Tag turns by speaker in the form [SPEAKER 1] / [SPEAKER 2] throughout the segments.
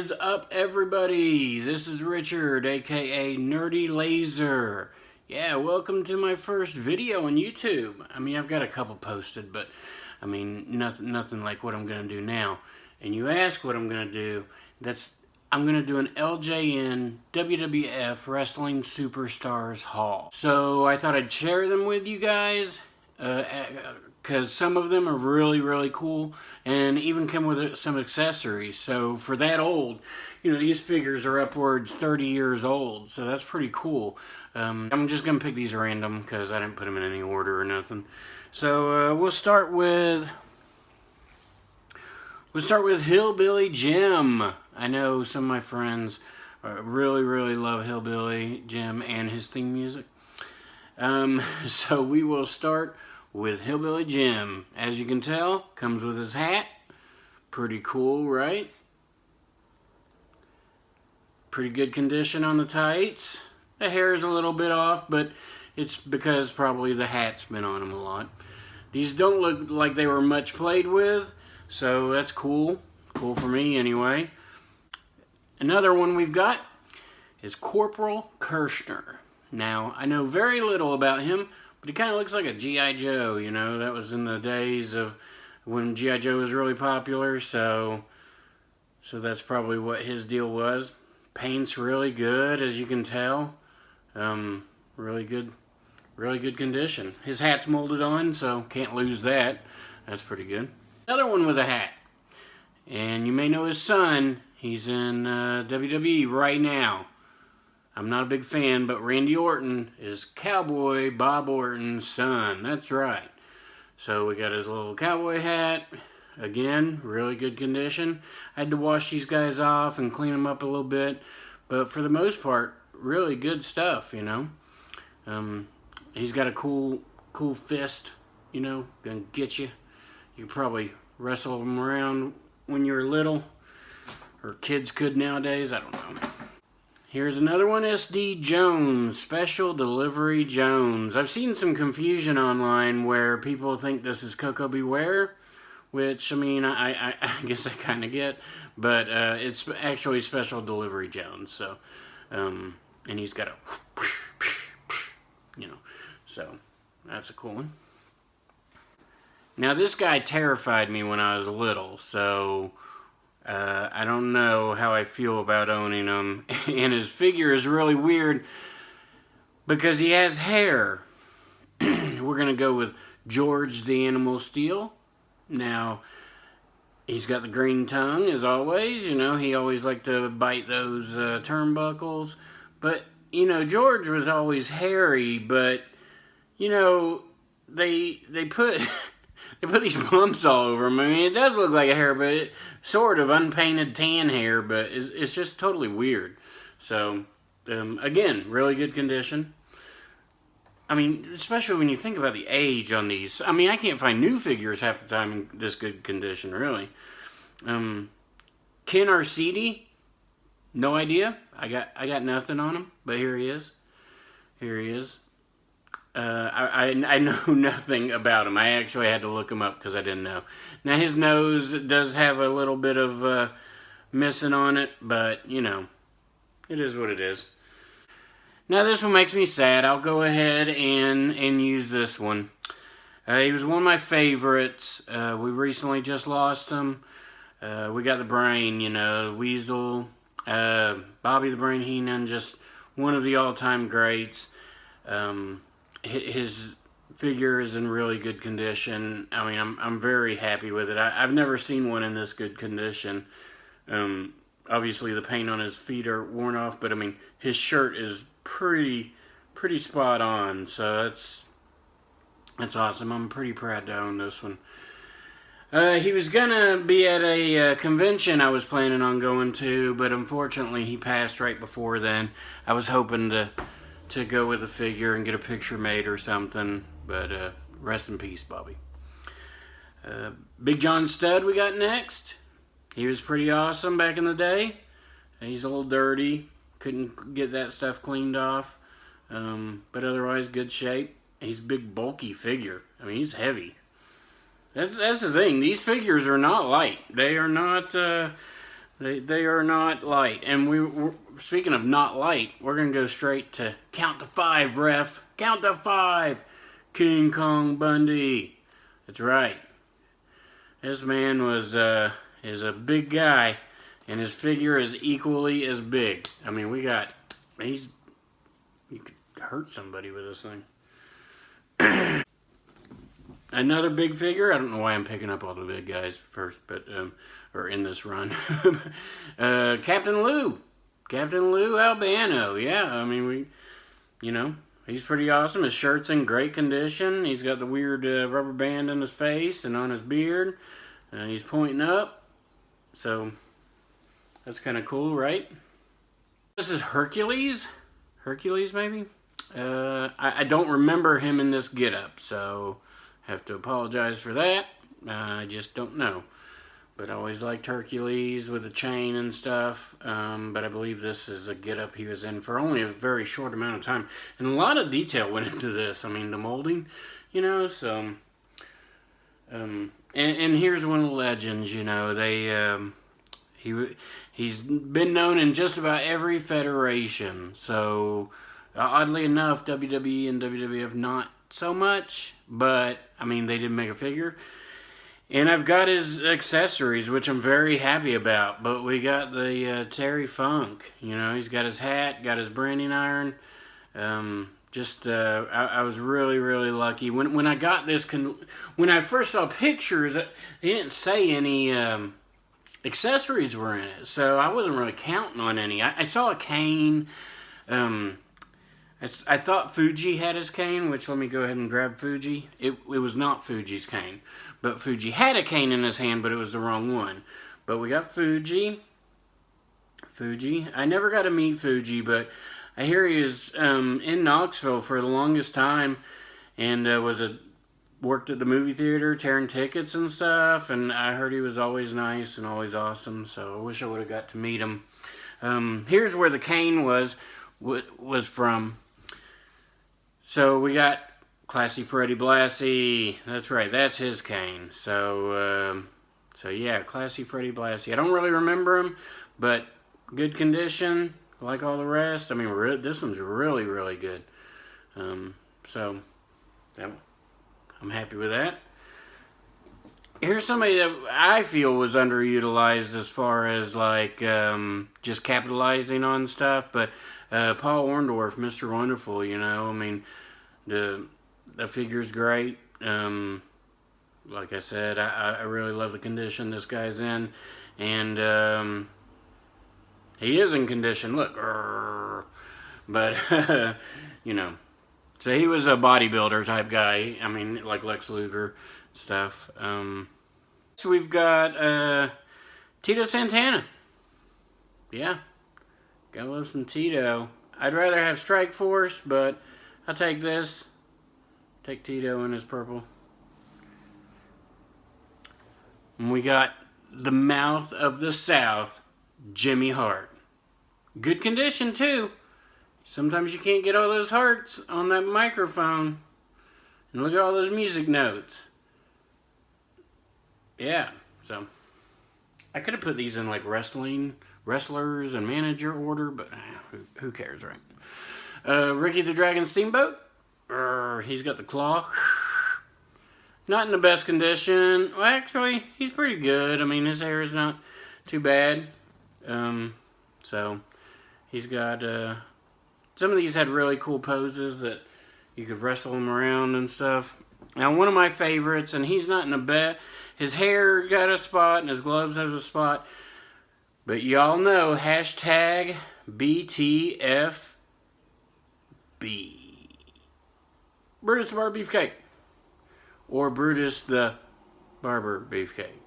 [SPEAKER 1] is up, everybody? This is Richard, aka Nerdy Laser. Yeah, welcome to my first video on YouTube. I mean, I've got a couple posted, but I mean, nothing like what I'm gonna do now. And you ask what I'm gonna do, I'm gonna do an LJN WWF Wrestling Superstars haul. So I thought I'd share them with you guys, because some of them are really cool and even come with some accessories. So for that old, you know, these figures are upwards 30 years old, so that's pretty cool. I'm just gonna pick these random because I didn't put them in any order or nothing. So we'll start with Hillbilly Jim. I know some of my friends really love Hillbilly Jim and his theme music. So we will start with Hillbilly Jim. As you can tell, comes with his hat. Pretty cool, right? Pretty good condition on the tights. The hair is a little bit off, but it's because probably the hat's been on him a lot. These don't look like they were much played with, so that's cool. Cool for me anyway. Another one we've got is Corporal Kirshner. Now, I know very little about him, but he kind of looks like a G.I. Joe, you know. That was in the days of when G.I. Joe was really popular, so that's probably what his deal was. Paint's really good, as you can tell. Really good condition. His hat's molded on, so can't lose that. That's pretty good. Another one with a hat. And you may know his son. He's in WWE right now. I'm not a big fan, but Randy Orton is Cowboy Bob Orton's son. That's right. So we got his little cowboy hat. Again, really good condition. I had to wash these guys off and clean them up a little bit. But for the most part, really good stuff, you know. He's got a cool fist, you know, gonna get you. You could probably wrestle him around when you were little. Or kids could nowadays, I don't know. Here's another one, SD Jones, Special Delivery Jones. I've seen some confusion online where people think this is Coco Beware, which, I mean, I guess I kind of get, but it's actually Special Delivery Jones, so, and he's got a, you know, so that's a cool one. Now, this guy terrified me when I was little, so I don't know how I feel about owning him. And his figure is really weird because he has hair. We're going to go with George the Animal Steel. Now, he's got the green tongue, as always. You know, he always liked to bite those turnbuckles. But, you know, George was always hairy, but, you know, they put... They put these bumps all over him. I mean, it does look like a hair, but it sort of unpainted tan hair, but it's just totally weird. So, again, really good condition. I mean, especially when you think about the age on these. I mean, I can't find new figures half the time in this good condition, really. Ken Arcidi, no idea. I got nothing on him, but here he is. Here he is. I know nothing about him. I actually had to look him up because I didn't know. Now, his nose does have a little bit of missing on it, but, you know, it is what it is. Now, this one makes me sad. I'll go ahead and use this one. He was one of my favorites. We recently just lost him. We got the Brain, you know, Weasel, Bobby the Brain Heenan, just one of the all-time greats. His figure is in really good condition. I mean, I'm very happy with it. I've never seen one in this good condition. Obviously, the paint on his feet are worn off, but I mean, his shirt is pretty spot on. So that's awesome. I'm pretty proud to own this one. He was gonna be at a convention I was planning on going to, but unfortunately, he passed right before then. I was hoping to go with a figure and get a picture made or something, but rest in peace, Bobby. Big John Studd we got next. He was pretty awesome back in the day. He's a little dirty, couldn't get that stuff cleaned off, but otherwise good shape. He's a big bulky figure. I mean, he's heavy. That's the thing. These figures are not light. They are not They are not light. And we're speaking of not light, we're gonna go straight to count to 5, ref. Count to 5. King Kong Bundy. That's right. This man is a big guy, and his figure is equally as big. I mean, you could hurt somebody with this thing. Another big figure. I don't know why I'm picking up all the big guys first, but or in this run. Captain Lou Albano. Yeah, I mean he's pretty awesome. His shirt's in great condition. He's got the weird rubber band in his face and on his beard. He's pointing up, so that's kind of cool, right? This is Hercules. Hercules, maybe. I don't remember him in this getup, so have to apologize for that. I just don't know. But I always liked Hercules with the chain and stuff. But I believe this is a getup he was in for only a very short amount of time. And a lot of detail went into this. I mean, the molding, so... and here's one of the legends, he's been known in just about every federation. So, oddly enough, WWE and WWF not so much, but, I mean, they did make a figure. And I've got his accessories, which I'm very happy about. But we got the Terry Funk. He's got his hat, got his branding iron. I was really, really lucky. When I got this, when I first saw pictures, they didn't say any accessories were in it. So I wasn't really counting on any. I saw a cane. I thought Fuji had his cane, which let me go ahead and grab Fuji. It was not Fuji's cane. But Fuji had a cane in his hand, but it was the wrong one. But we got Fuji. I never got to meet Fuji, but I hear he was in Knoxville for the longest time, and worked at the movie theater tearing tickets and stuff. And I heard he was always nice and always awesome. So I wish I would have got to meet him. Here's where the cane was from. So we got Classy Freddie Blassie. That's right, that's his cane. So yeah, Classy Freddie Blassie. I don't really remember him, but good condition, like all the rest. I mean, this one's really, really good. So I'm happy with that. Here's somebody that I feel was underutilized as far as just capitalizing on stuff, but Paul Orndorff, Mr. Wonderful. I mean, the figure's great. Like I said, I really love the condition this guy's in. And he is in condition. Look. But, So he was a bodybuilder type guy. I mean, like Lex Luger stuff. So we've got Tito Santana. Yeah. Gotta love some Tito. I'd rather have Strike Force, but I'll take this. Take Tito in his purple. And we got the Mouth of the South, Jimmy Hart. Good condition, too. Sometimes you can't get all those hearts on that microphone. And look at all those music notes. Yeah, so I could have put these in like wrestlers and manager order, but who cares, right? Ricky the Dragon Steamboat. He's got the claw. Not in the best condition. Well, actually, he's pretty good. I mean, his hair is not too bad. So he's got some of these had really cool poses that you could wrestle him around and stuff. Now, one of my favorites, and he's not in the best. His hair got a spot and his gloves have a spot. But y'all know hashtag BTFB. Brutus the Barber Beefcake. Or Brutus the Barber Beefcake.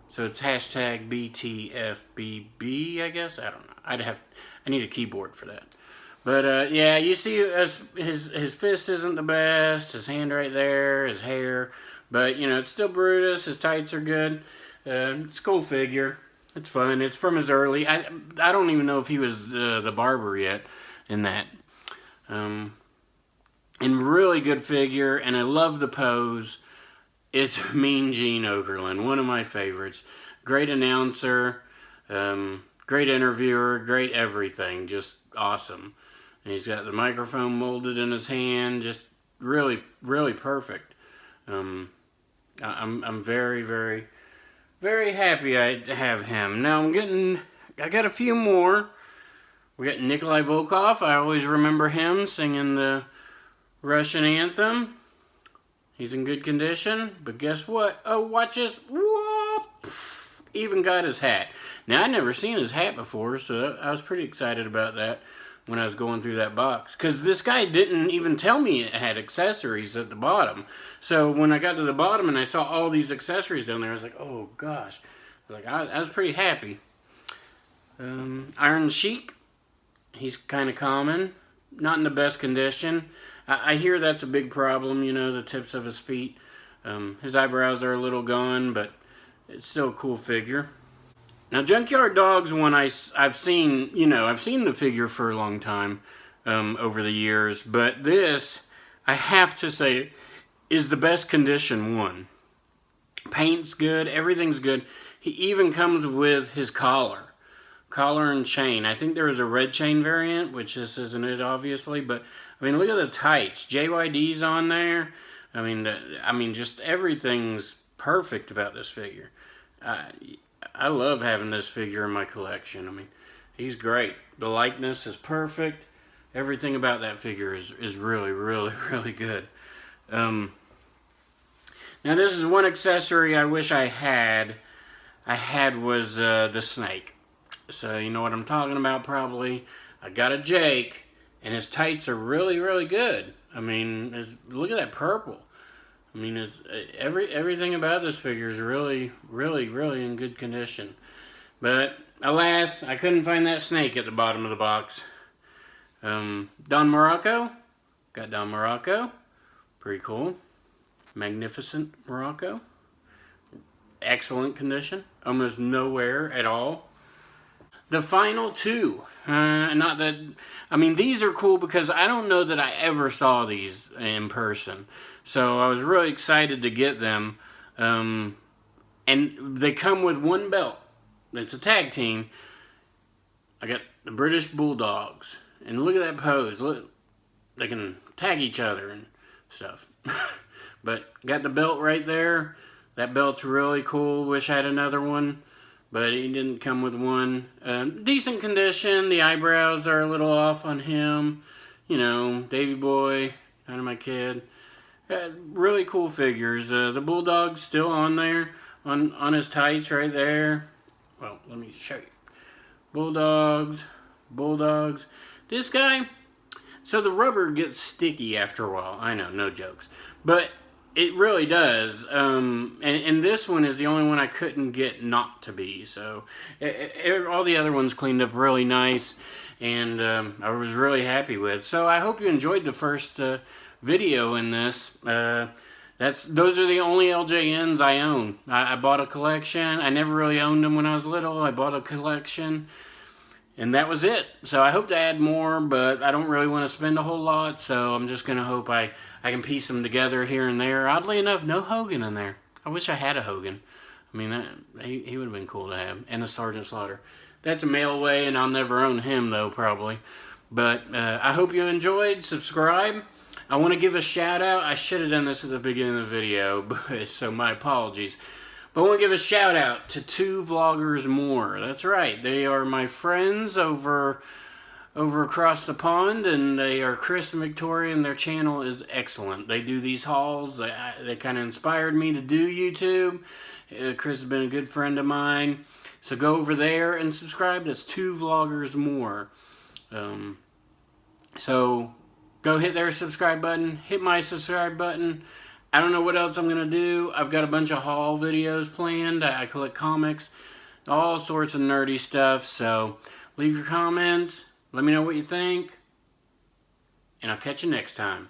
[SPEAKER 1] So it's hashtag BTFBB, I guess. I don't know. I need a keyboard for that. But yeah, you see his fist isn't the best. His hand right there, his hair. But, it's still Brutus. His tights are good. It's a cool figure. It's fun. It's from his early... I don't even know if he was the barber yet in that. And really good figure. And I love the pose. It's Mean Gene Okerlund. One of my favorites. Great announcer. Great interviewer, great everything, just awesome. And he's got the microphone molded in his hand, just really, really perfect. I'm very, very, very happy I have him. Now I got a few more. We got Nikolai Volkov. I always remember him singing the Russian anthem. He's in good condition, but guess what? Oh, watch this. Whoop! Even got his hat. Now, I'd never seen his hat before, so I was pretty excited about that when I was going through that box. Because this guy didn't even tell me it had accessories at the bottom. So when I got to the bottom and I saw all these accessories down there, I was like, oh gosh. I was pretty happy. Iron Sheik. He's kind of common. Not in the best condition. I hear that's a big problem, you know, the tips of his feet. His eyebrows are a little gone, but it's still a cool figure. Now, Junkyard Dog's one I've seen, you know, I've seen the figure for a long time over the years, but this, I have to say, is the best condition one. Paint's good, everything's good. He even comes with his collar and chain. I think there is a red chain variant, which this isn't it, obviously, but I mean, look at the tights. JYD's on there. I mean, just everything's perfect about this figure. I love having this figure in my collection. I mean, he's great. The likeness is perfect. Everything about that figure is really, really, really good. Now, this is one accessory I wish I had. Was the snake. So you know what I'm talking about probably. I got a Jake, and his tights are really, really good. I mean, look at that purple. I mean, everything about this figure is really, really, really in good condition. But alas, I couldn't find that snake at the bottom of the box. Don Morocco. Got Don Morocco. Pretty cool. Magnificent Morocco. Excellent condition. Almost no wear at all. The final two. Not that, I mean, these are cool because I don't know that I ever saw these in person. So I was really excited to get them. And they come with one belt. It's a tag team. I got the British Bulldogs. And look at that pose. Look, they can tag each other and stuff. But got the belt right there. That belt's really cool. Wish I had another one. But he didn't come with one. Decent condition. The eyebrows are a little off on him. You know, Davy Boy, kind of my kid. Really cool figures. The Bulldog's still on there. On his tights right there. Well, let me show you. Bulldogs. This guy, so the rubber gets sticky after a while. I know, no jokes. But it really does. And this one is the only one I couldn't get not to be. So all the other ones cleaned up really nice. And I was really happy with. So I hope you enjoyed the first video in this. Those are the only LJNs I own. I bought a collection. I never really owned them when I was little. I bought a collection. And that was it. So I hope to add more, but I don't really want to spend a whole lot. So I'm just going to hope I can piece them together here and there. Oddly enough, no Hogan in there. I wish I had a Hogan. I mean, he would have been cool to have. And a Sergeant Slaughter. That's a mail away, and I'll never own him, though, probably. But I hope you enjoyed. Subscribe. I want to give a shout out. I should have done this at the beginning of the video, but so my apologies. But I want to give a shout out to 2 Vloggers More. That's right. They are my friends over across the pond, and they are Chris and Victoria, and their channel is excellent. They do these hauls. They kind of inspired me to do YouTube. Chris has been a good friend of mine. So go over there and subscribe. That's 2 Vloggers More. So go hit their subscribe button. Hit my subscribe button. I don't know what else I'm going to do. I've got a bunch of haul videos planned. I collect comics. All sorts of nerdy stuff. So leave your comments. Let me know what you think. And I'll catch you next time.